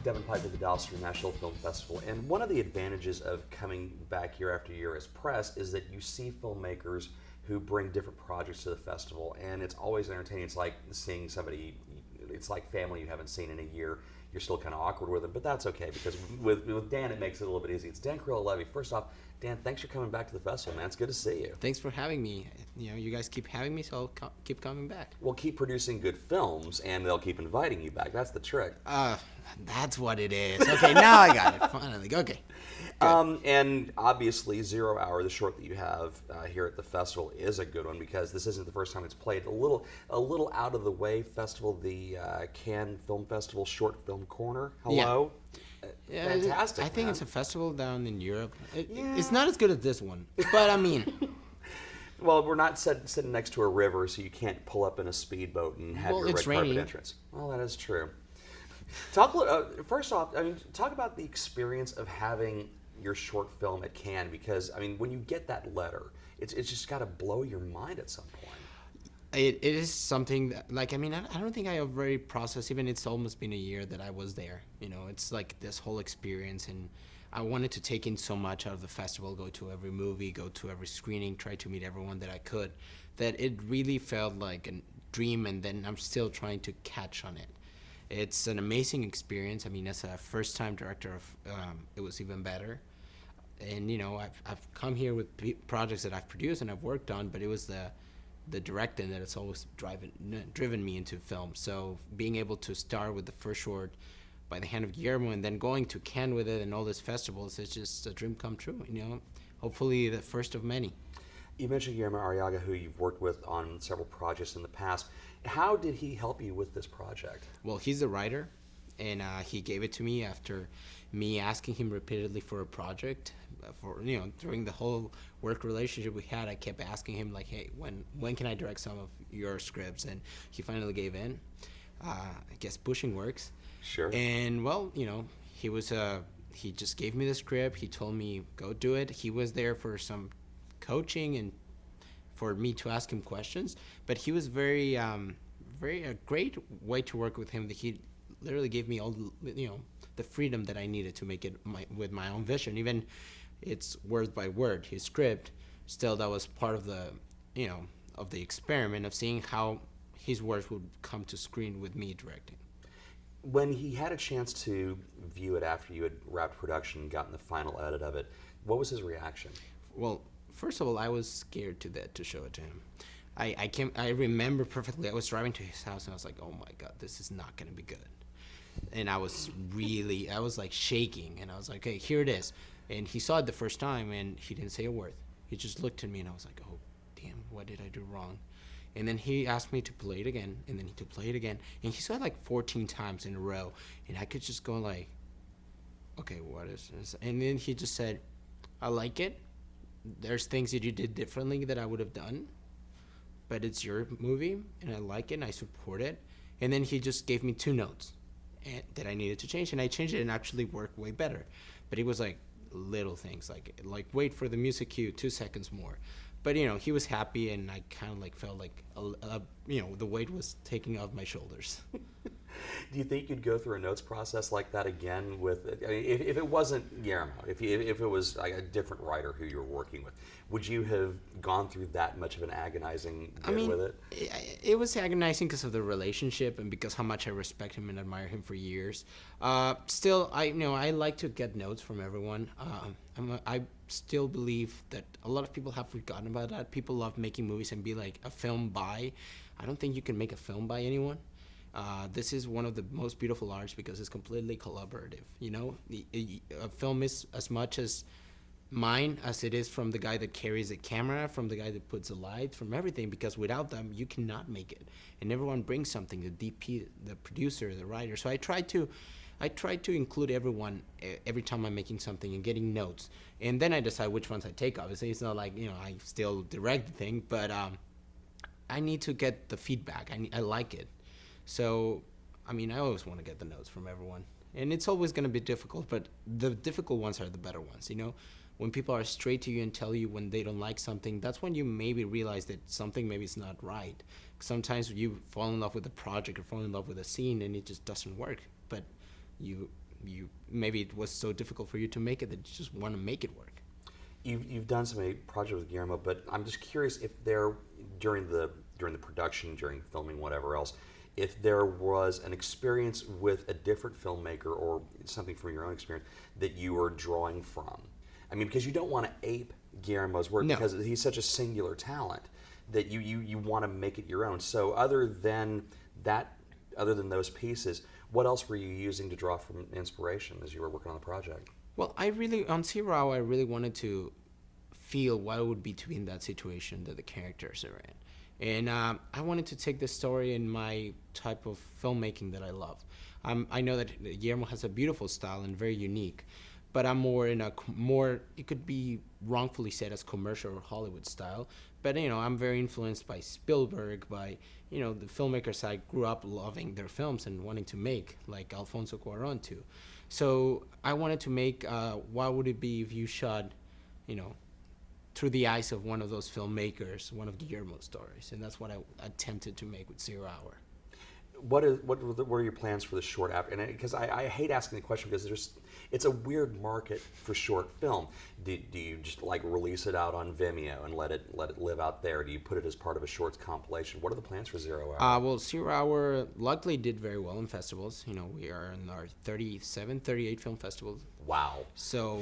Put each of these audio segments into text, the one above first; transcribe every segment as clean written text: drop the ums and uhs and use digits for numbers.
Devin Pipe at the Dallas International Film Festival, and one of the advantages of coming back year after year as press is that you see filmmakers who bring different projects to the festival, and it's always entertaining. It's like seeing somebody, it's like family you haven't seen in a year. You're still kind of awkward with them, but that's okay because with Dan it makes it a little bit easy. It's Dan Carrillo Levy. First off, Dan, thanks for coming back to the festival, man. It's good to see you. Thanks for having me. You guys keep having me, so I'll keep coming back. We'll keep producing good films, and they'll keep inviting you back. That's the trick. That's what it is. Okay, now I got it. Finally. Okay. And obviously, 0 Hour, the short that you have here at the festival, is a good one because this isn't the first time it's played. A little out of the way festival, the Cannes Film Festival Short Film Corner. Hello. Yeah, Fantastic. I think man. it's a festival down in Europe. It's not as good as this one, but I mean. Well, we're not sitting next to a river, so you can't pull up in a speedboat and have your red carpet entrance. Well, that is true. First off, talk about the experience of having your short film at Cannes, because when you get that letter, it's just got to blow your mind at some point. It is something that, I don't think I have very processed. Even it's almost been a year that I was there. It's like this whole experience, and I wanted to take in so much out of the festival, go to every movie, go to every screening, try to meet everyone that I could, that it really felt like a dream, and then I'm still trying to catch on it. It's an amazing experience. As a first-time director, it was even better. And, I've come here with projects that I've produced and I've worked on, but it was the directing that it's always driven me into film. So being able to start with the first short by the hand of Guillermo and then going to Cannes with it and all these festivals, it's just a dream come true. Hopefully the first of many. You mentioned Guillermo Arriaga, who you've worked with on several projects in the past. How did he help you with this project? Well, he's the writer, and he gave it to me after me asking him repeatedly for a project. During the whole work relationship we had, I kept asking him, hey, when can I direct some of your scripts? And he finally gave in. I guess pushing works. Sure. And he just gave me the script. He told me, go do it. He was there for some coaching and for me to ask him questions, but he was very a great way to work with him, that he literally gave me all the freedom that I needed to make it with my own vision. Even it's word by word his script, still that was part of the of the experiment of seeing how his words would come to screen with me directing. When he had a chance to view it after you had wrapped production and gotten the final edit of it, what was his reaction? Well, first of all, I was scared to death to show it to him. I remember perfectly. I was driving to his house and I was like, oh my God, this is not going to be good. And I was shaking, and I was like, hey, here it is. And he saw it the first time and he didn't say a word. He just looked at me and I was like, oh, damn, what did I do wrong? And then he asked me to play it again, and then to play it again. And he saw it 14 times in a row. And I could just go okay, what is this? And then he just said, I like it. There's things that you did differently that I would have done, but it's your movie, and I like it, and I support it. And then he just gave me 2 notes that I needed to change, and I changed it and actually worked way better. But it was little things, like wait for the music cue 2 seconds more. But he was happy, and I kind of felt like the weight was taking off my shoulders. Do you think you'd go through a notes process like that again with it? If it wasn't Guillermo, if it was a different writer who you were working with, would you have gone through that much of an agonizing bit with it? It was agonizing because of the relationship and because how much I respect him and admire him for years. Still, I like to get notes from everyone. I still believe that a lot of people have forgotten about that. People love making movies and be like a film by. I don't think you can make a film by anyone. This is one of the most beautiful arts because it's completely collaborative. A film is as much as mine as it is from the guy that carries the camera, from the guy that puts the light, from everything, because without them you cannot make it. And everyone brings something, the DP, the producer, the writer. So I try to include everyone every time I'm making something and getting notes. And then I decide which ones I take. Obviously, it's not I still direct the thing, but I need to get the feedback. I like it. So, I always want to get the notes from everyone. And it's always going to be difficult, but the difficult ones are the better ones, When people are straight to you and tell you when they don't like something, that's when you maybe realize that something maybe is not right. Sometimes you fall in love with a project or fall in love with a scene and it just doesn't work. But you you maybe it was so difficult for you to make it that you just want to make it work. You've done so many projects with Guillermo, but I'm just curious if there during the production, during filming, whatever else, if there was an experience with a different filmmaker or something from your own experience that you were drawing from. I mean, because you don't want to ape Guillermo's work No. because he's such a singular talent that you want to make it your own. So other than those pieces, what else were you using to draw from inspiration as you were working on the project? Well, on Zero Hour, I really wanted to feel what it would be to be in that situation that the characters are in. And I wanted to take the story in my type of filmmaking that I love. I know that Guillermo has a beautiful style and very unique, but I'm more in a it could be wrongfully said as commercial or Hollywood style. But, I'm very influenced by Spielberg, by, the filmmakers I grew up loving their films and wanting to make, like Alfonso Cuarón too. So I wanted to make, what would it be if you shot, through the eyes of one of those filmmakers, one of Guillermo's stories. And that's what I attempted to make with Zero Hour. What are your plans for the short after? And because I hate asking the question because it's a weird market for short film. Do you just like release it out on Vimeo and let it live out there? Do you put it as part of a shorts compilation? What are the plans for Zero Hour? Well, Zero Hour luckily did very well in festivals. We are in our 38 film festivals. Wow. So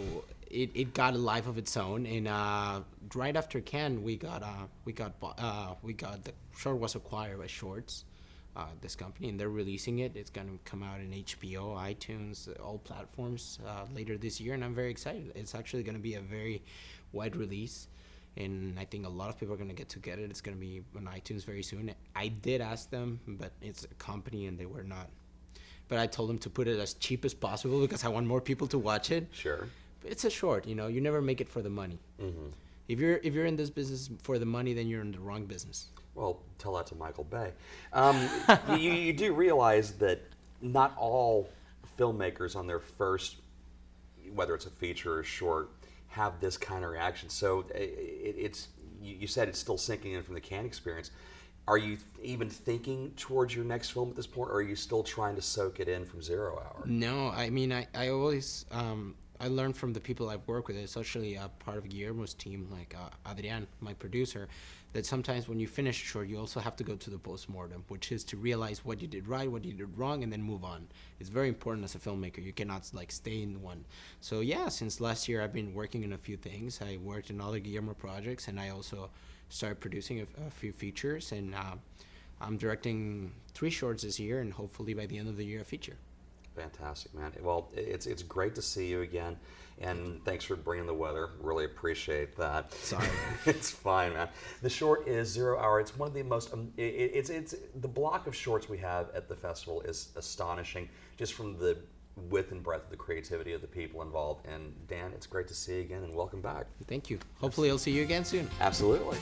it got a life of its own, and right after Cannes, we got the short was acquired by Shorts. This company, and they're releasing it. It's going to come out in HBO, iTunes, all platforms later this year, and I'm very excited. It's actually going to be a very wide release, and I think a lot of people are going to get it. It's going to be on iTunes very soon. I did ask them, but it's a company, and they were not. But I told them to put it as cheap as possible because I want more people to watch it. Sure. But it's a short, you never make it for the money. Mm-hmm. If you're in this business for the money, then you're in the wrong business. Well, tell that to Michael Bay. You do realize that not all filmmakers on their first, whether it's a feature or a short, have this kind of reaction. So you said it's still sinking in from the Cannes experience. Are you even thinking towards your next film at this point, or are you still trying to soak it in from Zero Hour? No, I mean, I always... I learned from the people I've worked with, especially part of Guillermo's team, like Adrian, my producer, that sometimes when you finish a short, you also have to go to the postmortem, which is to realize what you did right, what you did wrong, and then move on. It's very important as a filmmaker. You cannot stay in one. So yeah, since last year, I've been working on a few things. I worked in other Guillermo projects, and I also started producing a few features, and I'm directing 3 shorts this year, and hopefully by the end of the year, a feature. Fantastic, man. Well, it's great to see you again, and thanks for bringing the weather. Really appreciate that. Sorry. It's fine, man. The short is Zero Hour. It's one of the most. It's the block of shorts we have at the festival is astonishing, just from the width and breadth of the creativity of the people involved. And Dan, it's great to see you again, and welcome back. Thank you. Hopefully, I'll see you again soon. Absolutely.